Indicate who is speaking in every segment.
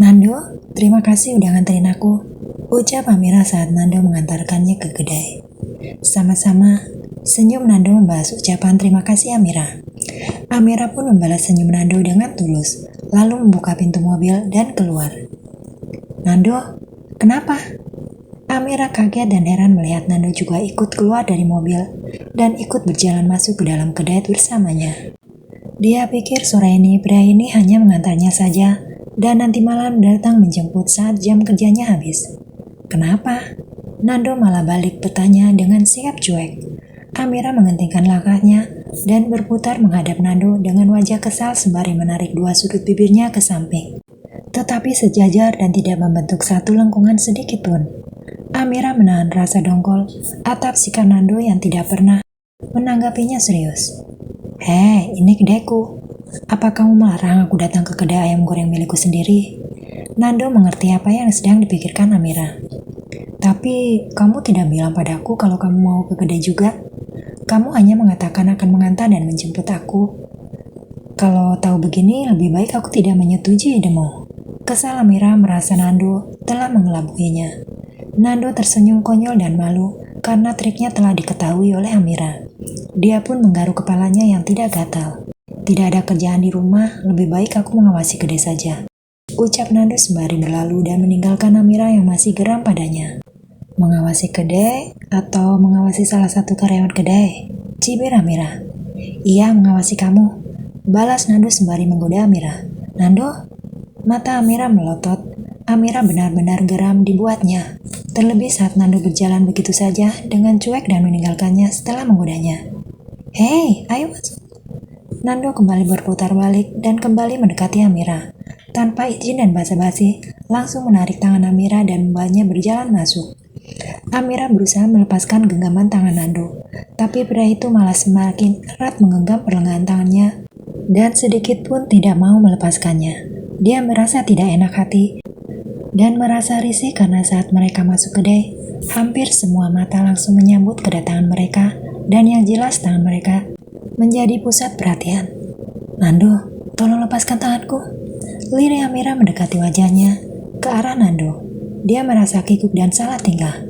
Speaker 1: Nando, terima kasih udah nganterin aku, ucap Amira saat Nando mengantarkannya ke kedai. Sama-sama, senyum Nando membalas ucapan terima kasih Amira. Amira pun membalas senyum Nando dengan tulus, lalu membuka pintu mobil dan keluar. Nando, kenapa? Amira kaget dan heran melihat Nando juga ikut keluar dari mobil dan ikut berjalan masuk ke dalam kedai bersamanya. Dia pikir sore ini pria ini hanya mengantarnya saja dan nanti malam datang menjemput saat jam kerjanya habis. Kenapa? Nando malah balik bertanya dengan sikap cuek. Amira menghentikan langkahnya dan berputar menghadap Nando dengan wajah kesal sembari menarik dua sudut bibirnya ke samping. Tetapi sejajar dan tidak membentuk satu lengkungan sedikit pun. Amira menahan rasa dongkol atas sikap Nando yang tidak pernah menanggapinya serius. Hei, ini kedaiku. Apa kamu melarang aku datang ke kedai ayam goreng milikku sendiri? Nando mengerti apa yang sedang dipikirkan Amira. Tapi kamu tidak bilang padaku kalau kamu mau ke kedai juga. Kamu hanya mengatakan akan mengantar dan menjemput aku. Kalau tahu begini, lebih baik aku tidak menyetujui idemu. Kesal Amira merasa Nando telah mengelabuinya. Nando tersenyum konyol dan malu karena triknya telah diketahui oleh Amira. Dia pun menggaruk kepalanya yang tidak gatal. Tidak ada kerjaan di rumah, lebih baik aku mengawasi kedai saja. Ucap Nando sembari berlalu dan meninggalkan Amira yang masih geram padanya. Mengawasi kedai atau mengawasi salah satu karyawan kedai? Cibir Amira. Iya, mengawasi kamu. Balas Nando sembari menggoda Amira. Nando? Mata Amira melotot. Amira benar-benar geram dibuatnya. Terlebih saat Nando berjalan begitu saja dengan cuek dan meninggalkannya setelah menggodanya. Hei, ayo masuk. Nando kembali berputar balik dan kembali mendekati Amira. Tanpa izin dan basa-basi, langsung menarik tangan Amira dan membawanya berjalan masuk. Amira berusaha melepaskan genggaman tangan Nando, tapi pria itu malah semakin erat menggenggam perlengahan tangannya dan sedikit pun tidak mau melepaskannya. Dia merasa tidak enak hati dan merasa risih karena saat mereka masuk kedai, hampir semua mata langsung menyambut kedatangan mereka dan yang jelas tangan mereka menjadi pusat perhatian. Nando, tolong lepaskan tanganku. Lirik Amira mendekati wajahnya ke arah Nando. Dia merasa kikuk dan salah tingkah.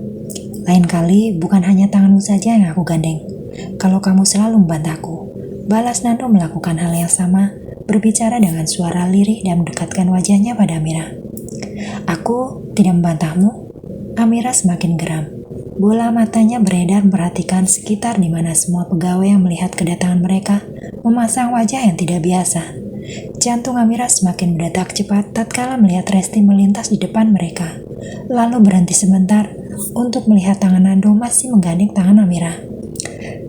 Speaker 1: Lain kali bukan hanya tanganmu saja yang aku gandeng. Kalau kamu selalu membantahku. Balas Nando melakukan hal yang sama, berbicara dengan suara lirih dan mendekatkan wajahnya pada Amira. Aku tidak membantahmu. Amira semakin geram. Bola matanya beredar memperhatikan sekitar di mana semua pegawai yang melihat kedatangan mereka memasang wajah yang tidak biasa. Jantung Amira semakin berdetak cepat tatkala melihat Resti melintas di depan mereka, lalu berhenti sebentar untuk melihat tangan Nando masih menggandeng tangan Amira.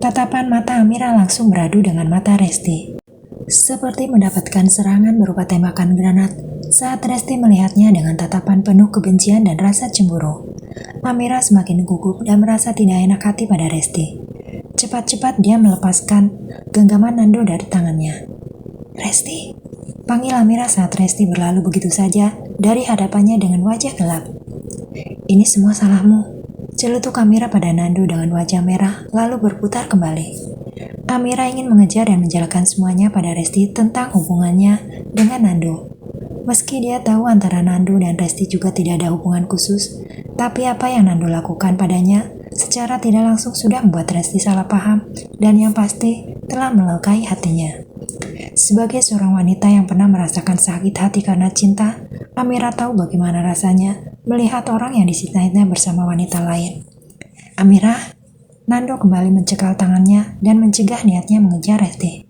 Speaker 1: Tatapan mata Amira langsung beradu dengan mata Resti, seperti mendapatkan serangan berupa tembakan granat saat Resti melihatnya dengan tatapan penuh kebencian dan rasa cemburu. Amira semakin gugup dan merasa tidak enak hati pada Resti. Cepat-cepat dia melepaskan genggaman Nando dari tangannya. Resti, panggil Amira saat Resti berlalu begitu saja dari hadapannya dengan wajah gelap. Ini semua salahmu. Celetuk Amira pada Nando dengan wajah merah lalu berputar kembali. Amira ingin mengejar dan menjelaskan semuanya pada Resti tentang hubungannya dengan Nando. Meski dia tahu antara Nando dan Resti juga tidak ada hubungan khusus, tapi apa yang Nando lakukan padanya secara tidak langsung sudah membuat Resti salah paham dan yang pasti telah melukai hatinya. Sebagai seorang wanita yang pernah merasakan sakit hati karena cinta, Amira tahu bagaimana rasanya melihat orang yang dicintainya bersama wanita lain. Amira, Nando kembali mencekal tangannya dan mencegah niatnya mengejar Resti.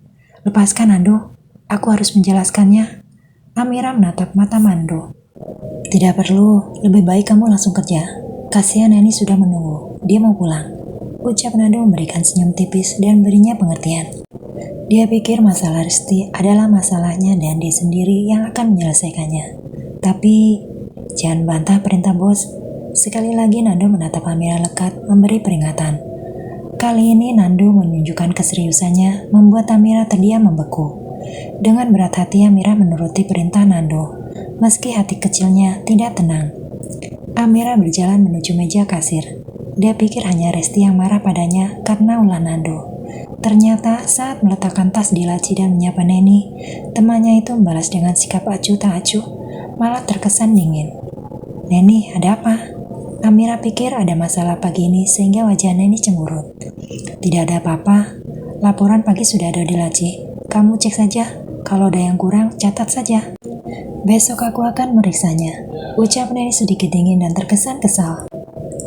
Speaker 1: Lepaskan Nando, aku harus menjelaskannya. Amira menatap mata Nando. Tidak perlu, lebih baik kamu langsung kerja. Kasihan Neni sudah menunggu, dia mau pulang. Ucap Nando memberikan senyum tipis dan berinya pengertian. Dia pikir masalah Resti adalah masalahnya dan dia sendiri yang akan menyelesaikannya. Tapi, jangan bantah perintah bos. Sekali lagi Nando menatap Amira lekat, memberi peringatan. Kali ini Nando menunjukkan keseriusannya, membuat Amira terdiam membeku. Dengan berat hati Amira menuruti perintah Nando, meski hati kecilnya tidak tenang. Amira berjalan menuju meja kasir. Dia pikir hanya Resti yang marah padanya karena ulah Nando. Ternyata saat meletakkan tas di laci dan menyapa Neni, temannya itu membalas dengan sikap acuh tak acuh. malah terkesan dingin. "Neni, ada apa?" Amira pikir ada masalah pagi ini sehingga wajah Neni cemberut. "Tidak ada apa-apa. Laporan pagi sudah ada di laci. Kamu cek saja. Kalau ada yang kurang, catat saja. Besok aku akan meriksanya," ucap Neni sedikit dingin dan terkesan kesal.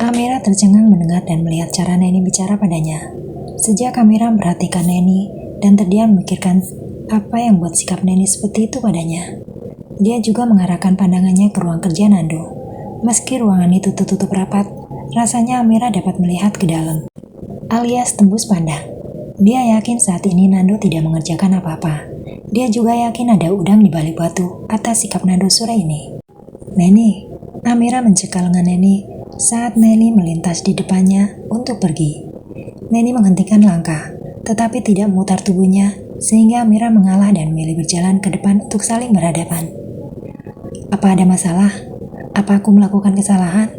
Speaker 1: Amira tercengang mendengar dan melihat cara Neni bicara padanya. Sejak Amira memperhatikan Neni dan terdiam memikirkan apa yang membuat sikap Neni seperti itu padanya. Dia juga mengarahkan pandangannya ke ruang kerja Nando. Meski ruangan itu tertutup rapat, rasanya Amira dapat melihat ke dalam, alias tembus pandang. Dia yakin saat ini Nando tidak mengerjakan apa-apa. Dia juga yakin ada udang di balik batu atas sikap Nando sore ini. "Neni," Amira mencekal lengan Neni saat Neni melintas di depannya untuk pergi. Neni menghentikan langkah, tetapi tidak memutar tubuhnya sehingga Amira mengalah dan memilih berjalan ke depan untuk saling berhadapan. "Apa ada masalah? Apa aku melakukan kesalahan?"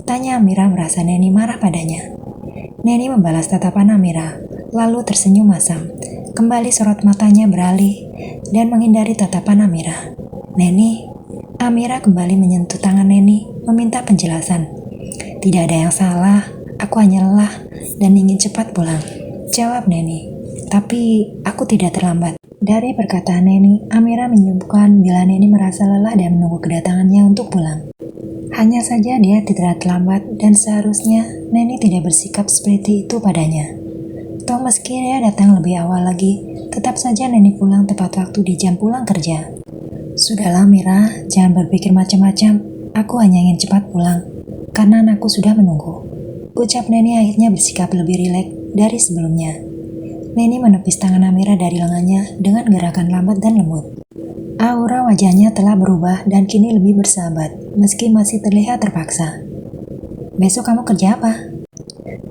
Speaker 1: tanya Amira merasa Neni marah padanya. Neni membalas tatapan Amira, lalu tersenyum masam. Kembali sorot matanya beralih dan menghindari tatapan Amira. "Neni," Amira kembali menyentuh tangan Neni, meminta penjelasan. "Tidak ada yang salah, aku hanya lelah dan ingin cepat pulang," jawab Neni. "Tapi aku tidak terlambat." Dari perkataan Neni, Amira menyimpulkan bila Neni merasa lelah dan menunggu kedatangannya untuk pulang. Hanya saja dia tidak terlambat dan seharusnya Neni tidak bersikap seperti itu padanya. Toh meski dia datang lebih awal lagi, tetap saja Neni pulang tepat waktu di jam pulang kerja. "Sudahlah Mira, jangan berpikir macam-macam. Aku hanya ingin cepat pulang, karena anakku sudah menunggu," ucap Neni akhirnya bersikap lebih rileks dari sebelumnya. Neni menepis tangan Amira dari lengannya dengan gerakan lambat dan lembut. Aura wajahnya telah berubah dan kini lebih bersahabat, meski masih terlihat terpaksa. "Besok kamu kerja apa?"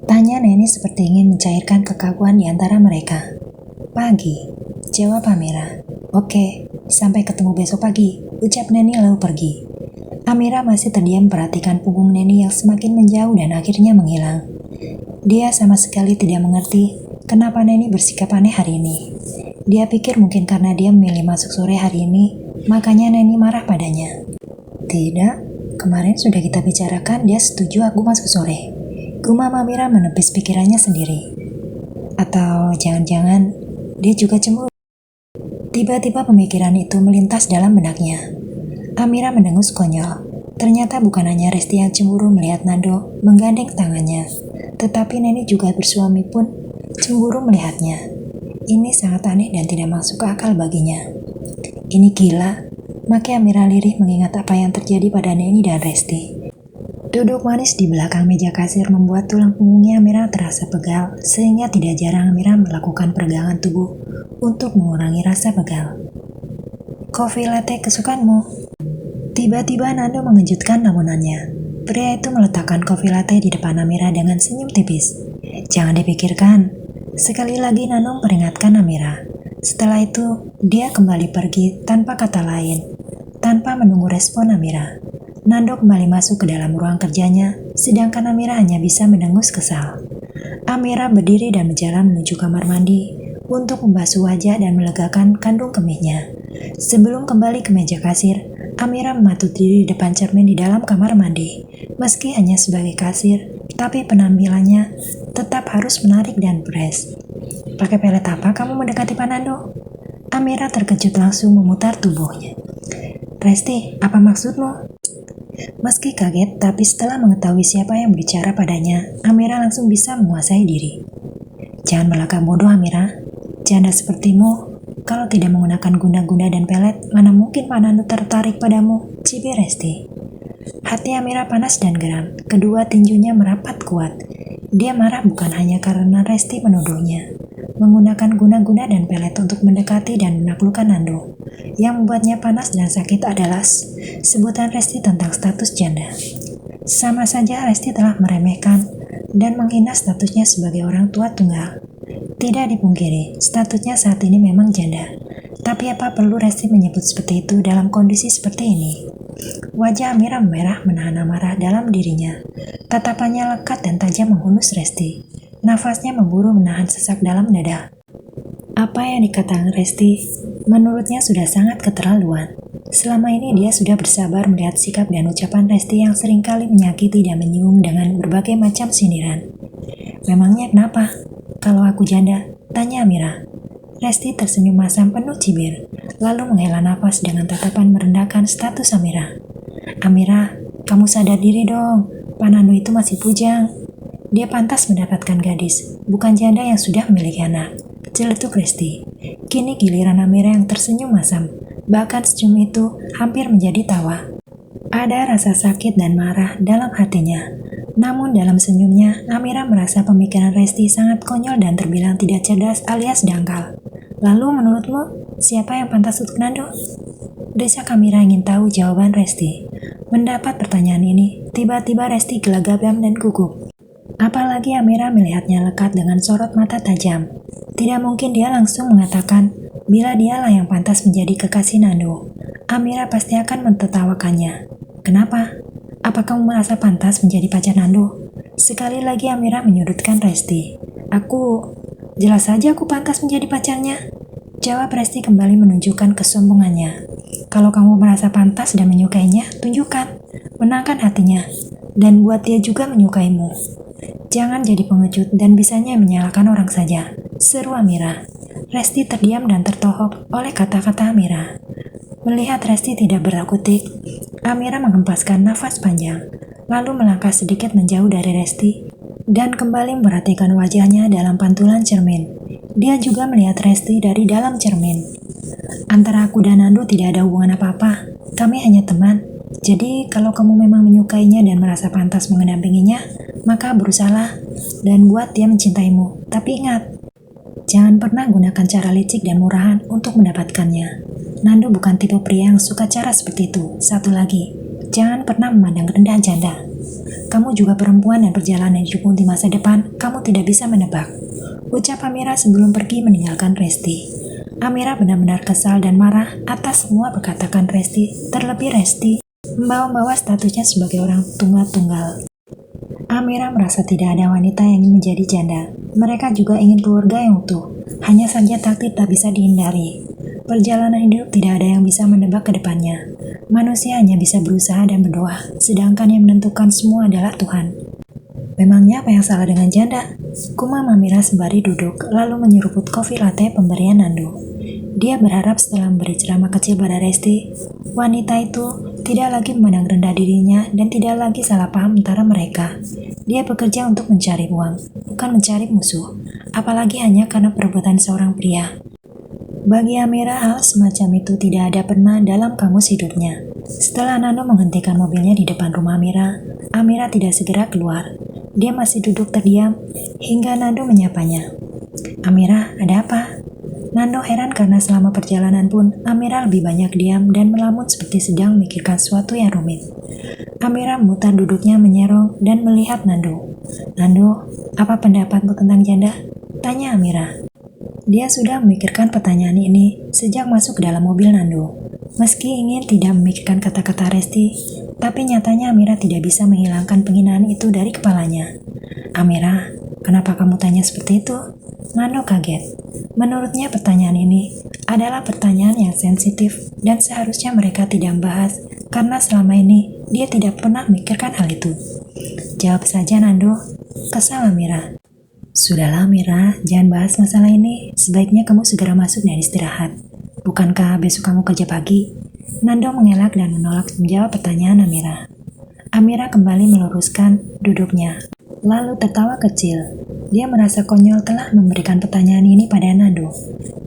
Speaker 1: tanya Neni seperti ingin mencairkan kekaguan di antara mereka. "Pagi," jawab Amira. "Oke, sampai ketemu besok pagi," ucap Neni lalu pergi. Amira masih terdiam perhatikan punggung Neni yang semakin menjauh dan akhirnya menghilang. Dia sama sekali tidak mengerti kenapa Neni bersikap aneh hari ini. Dia pikir mungkin karena dia memilih masuk sore hari ini, makanya Neni marah padanya. "Tidak, kemarin sudah kita bicarakan dia setuju aku masuk sore," gumam Amira menepis pikirannya sendiri. Atau jangan-jangan dia juga cemburu. Tiba-tiba pemikiran itu melintas dalam benaknya. Amira mendengus konyol. Ternyata bukan hanya Resti yang cemburu melihat Nando menggandeng tangannya, tetapi Neni juga bersuami pun cemburu melihatnya. Ini sangat aneh dan tidak masuk akal baginya. "Ini gila," maki Amira lirih mengingat apa yang terjadi pada Neni dan Resti. Duduk manis di belakang meja kasir membuat tulang punggungnya Amira terasa pegal, sehingga tidak jarang Amira melakukan peregangan tubuh untuk mengurangi rasa pegal. "Kopi latte kesukaanmu?" Tiba-tiba Nando mengejutkan lamunannya. Pria itu meletakkan kopi latte di depan Amira dengan senyum tipis. "Jangan dipikirkan," sekali lagi Nando memperingatkan Amira. Setelah itu, dia kembali pergi tanpa kata lain, tanpa menunggu respon Amira. Nando kembali masuk ke dalam ruang kerjanya, sedangkan Amira hanya bisa mendengus kesal. Amira berdiri dan berjalan menuju kamar mandi untuk membasuh wajah dan melegakan kandung kemihnya. Sebelum kembali ke meja kasir, Amira mematut diri di depan cermin di dalam kamar mandi. Meski hanya sebagai kasir, tapi penampilannya tetap harus menarik dan fresh. "Pakai pelet apa kamu mendekati Pak Nando?" Amira terkejut langsung memutar tubuhnya. "Resti, apa maksudmu?" Meski kaget, tapi setelah mengetahui siapa yang bicara padanya, Amira langsung bisa menguasai diri. "Jangan berlagak bodoh Amira. Janda sepertimu, kalau tidak menggunakan guna-guna dan pelet, mana mungkin Pak Nando tertarik padamu," cibir Resti. Hati Amira panas dan geram, kedua tinjunya merapat kuat. Dia marah bukan hanya karena Resti menuduhnya menggunakan guna-guna dan pelet untuk mendekati dan menaklukkan Nando. Yang membuatnya panas dan sakit adalah sebutan Resti tentang status janda. Sama saja Resti telah meremehkan dan menghina statusnya sebagai orang tua tunggal. Tidak dipungkiri, statusnya saat ini memang janda. Tapi apa perlu Resti menyebut seperti itu dalam kondisi seperti ini? Wajah Amira merah menahan amarah dalam dirinya. Tatapannya lekat dan tajam menghunus Resti. Nafasnya memburu menahan sesak dalam dada. Apa yang dikatakan Resti, menurutnya sudah sangat keterlaluan. Selama ini dia sudah bersabar melihat sikap dan ucapan Resti yang seringkali menyakiti dan menyinggung dengan berbagai macam sindiran. Memangnya kenapa? Kalau aku janda, tanya Amira. Resti tersenyum masam penuh cibir, lalu menghela nafas dengan tatapan merendahkan status Amira. Amira, kamu sadar diri dong, Pak Nando itu masih bujang. Dia pantas mendapatkan gadis, bukan janda yang sudah memiliki anak. Celetuk Resti. Kini giliran Amira yang tersenyum masam. Bahkan senyum itu hampir menjadi tawa. Ada rasa sakit dan marah dalam hatinya. Namun dalam senyumnya, Amira merasa pemikiran Resti sangat konyol dan terbilang tidak cerdas alias dangkal. Lalu menurutmu, siapa yang pantas untuk Nando? Desak Amira ingin tahu jawaban Resti. Mendapat pertanyaan ini, tiba-tiba Resti gelagap dan gugup. Apalagi Amira melihatnya lekat dengan sorot mata tajam. Tidak mungkin dia langsung mengatakan, bila dialah yang pantas menjadi kekasih Nando. Amira pasti akan mentertawakannya. Kenapa? Apa kamu merasa pantas menjadi pacar Nando? Sekali lagi Amira menyudutkan Resti. Jelas saja aku pantas menjadi pacarnya. Jawab Resti kembali menunjukkan kesombongannya. Kalau kamu merasa pantas dan menyukainya, tunjukkan. Menangkan hatinya. Dan buat dia juga menyukaimu. Jangan jadi pengecut dan bisanya menyalahkan orang saja. Seru Amira. Resti terdiam dan tertohok oleh kata-kata Amira. Melihat Resti tidak berakutik, Amira menghempaskan nafas panjang, lalu melangkah sedikit menjauh dari Resti dan kembali memperhatikan wajahnya dalam pantulan cermin. Dia juga melihat Resti dari dalam cermin. Antara aku dan Nando tidak ada hubungan apa-apa. Kami hanya teman. Jadi kalau kamu memang menyukainya dan merasa pantas mengendampinginya, maka berusahalah dan buat dia mencintaimu. Tapi ingat, jangan pernah gunakan cara licik dan murahan untuk mendapatkannya. Nando bukan tipe pria yang suka cara seperti itu. Satu lagi, jangan pernah memandang rendah janda. Kamu juga perempuan dan perjalanan hidupmu di masa depan, kamu tidak bisa menebak. Ucap Amira sebelum pergi meninggalkan Resti. Amira benar-benar kesal dan marah atas semua perkataan Resti, terlebih Resti membawa statusnya sebagai orang tunggal. Amira merasa tidak ada wanita yang ingin menjadi janda. Mereka juga ingin keluarga yang utuh. Hanya saja takdir tak bisa dihindari. Perjalanan hidup tidak ada yang bisa menebak ke depannya. Manusia hanya bisa berusaha dan berdoa, sedangkan yang menentukan semua adalah Tuhan. Memangnya apa yang salah dengan janda? Kumam Amira sembari duduk, lalu menyeruput kopi latte pemberian Nando. Dia berharap setelah memberi ceramah kecil pada Resti, wanita itu tidak lagi memandang rendah dirinya dan tidak lagi salah paham antara mereka. Dia bekerja untuk mencari uang, bukan mencari musuh, apalagi hanya karena perebutan seorang pria. Bagi Amira, hal semacam itu tidak ada pernah dalam kamus hidupnya. Setelah Nando menghentikan mobilnya di depan rumah Amira, Amira tidak segera keluar. Dia masih duduk terdiam hingga Nando menyapanya. Amira, ada apa? Nando heran karena selama perjalanan pun Amira lebih banyak diam dan melamun seperti sedang memikirkan sesuatu yang rumit. Amira memutar duduknya menyerong dan melihat Nando. Nando, apa pendapatmu tentang janda? Tanya Amira. Dia sudah memikirkan pertanyaan ini sejak masuk ke dalam mobil Nando. Meski ingin tidak memikirkan kata-kata Resti, tapi nyatanya Amira tidak bisa menghilangkan penghinaan itu dari kepalanya. Amira, kenapa kamu tanya seperti itu? Nando kaget. Menurutnya pertanyaan ini adalah pertanyaan yang sensitif dan seharusnya mereka tidak membahas karena selama ini dia tidak pernah memikirkan hal itu. Jawab saja Nando, kesal Amira. Sudahlah Amira, jangan bahas masalah ini. Sebaiknya kamu segera masuk dan istirahat. Bukankah besok kamu kerja pagi? Nando mengelak dan menolak menjawab pertanyaan Amira. Amira kembali meluruskan duduknya, lalu tertawa kecil. Dia merasa konyol telah memberikan pertanyaan ini pada Nando.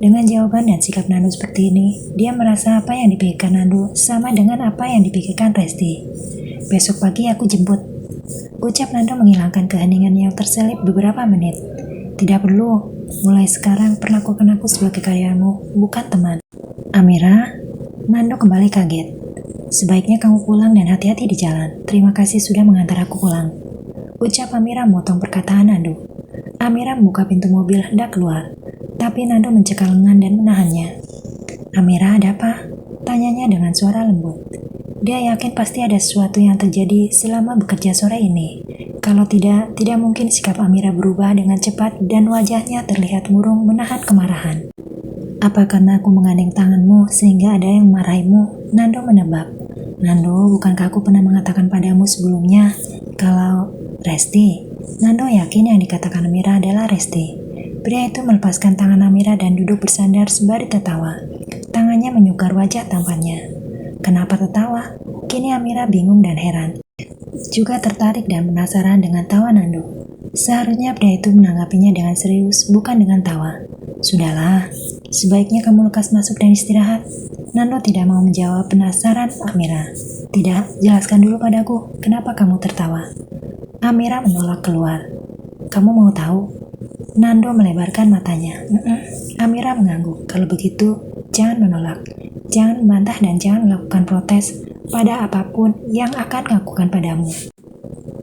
Speaker 1: Dengan jawaban dan sikap Nando seperti ini, dia merasa apa yang dipikirkan Nando sama dengan apa yang dipikirkan Resti. Besok pagi aku jemput. Ucap Nando menghilangkan keheningan yang terselip beberapa menit. Tidak perlu, mulai sekarang perlakukan aku sebagai karyawanmu, bukan teman. Amira, Nando kembali kaget. Sebaiknya kamu pulang dan hati-hati di jalan. Terima kasih sudah mengantar aku pulang. Ucap Amira memotong perkataan Nando. Amira membuka pintu mobil hendak keluar, tapi Nando mencekal lengan dan menahannya. Amira, ada apa? Tanyanya dengan suara lembut. Dia yakin pasti ada sesuatu yang terjadi selama bekerja sore ini. Kalau tidak mungkin sikap Amira berubah dengan cepat dan wajahnya terlihat murung menahan kemarahan. Apa karena aku menggandeng tanganmu sehingga ada yang memarahimu? Nando menebak. Nando, bukankah aku pernah mengatakan padamu sebelumnya kalau Resti? Nando yakin yang dikatakan Amira adalah Resti. Pria itu melepaskan tangan Amira dan duduk bersandar sembari tertawa. Tangannya menyukar wajah tampannya. Kenapa tertawa? Kini Amira bingung dan heran. Juga tertarik dan penasaran dengan tawa Nando. Seharusnya pria itu menanggapinya dengan serius, bukan dengan tawa. Sudahlah, sebaiknya kamu lekas masuk dan istirahat. Nando tidak mau menjawab penasaran Amira. Tidak, jelaskan dulu padaku, kenapa kamu tertawa? Amira menolak keluar. Kamu mau tahu? Nando melebarkan matanya. Amira mengangguk. Kalau begitu, jangan menolak. Jangan membantah dan jangan melakukan protes pada apapun yang akan lakukan padamu.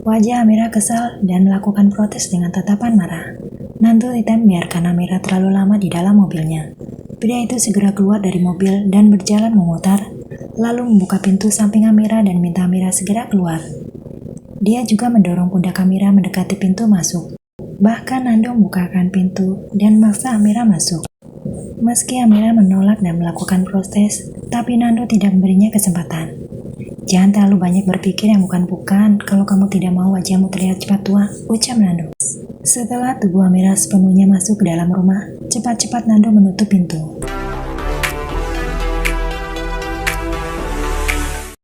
Speaker 1: Wajah Amira kesal dan melakukan protes dengan tatapan marah. Nando tidak membiarkan Amira terlalu lama di dalam mobilnya. Pria itu segera keluar dari mobil dan berjalan memutar, lalu membuka pintu samping Amira dan minta Amira segera keluar. Dia juga mendorong pundak Amira mendekati pintu masuk. Bahkan Nando membukakan pintu dan memaksa Amira masuk. Meski Amira menolak dan melakukan protes, tapi Nando tidak memberinya kesempatan. Jangan terlalu banyak berpikir yang bukan-bukan kalau kamu tidak mau wajahmu terlihat cepat tua, ucap Nando. Setelah tubuh Amira sepenuhnya masuk ke dalam rumah, cepat-cepat Nando menutup pintu.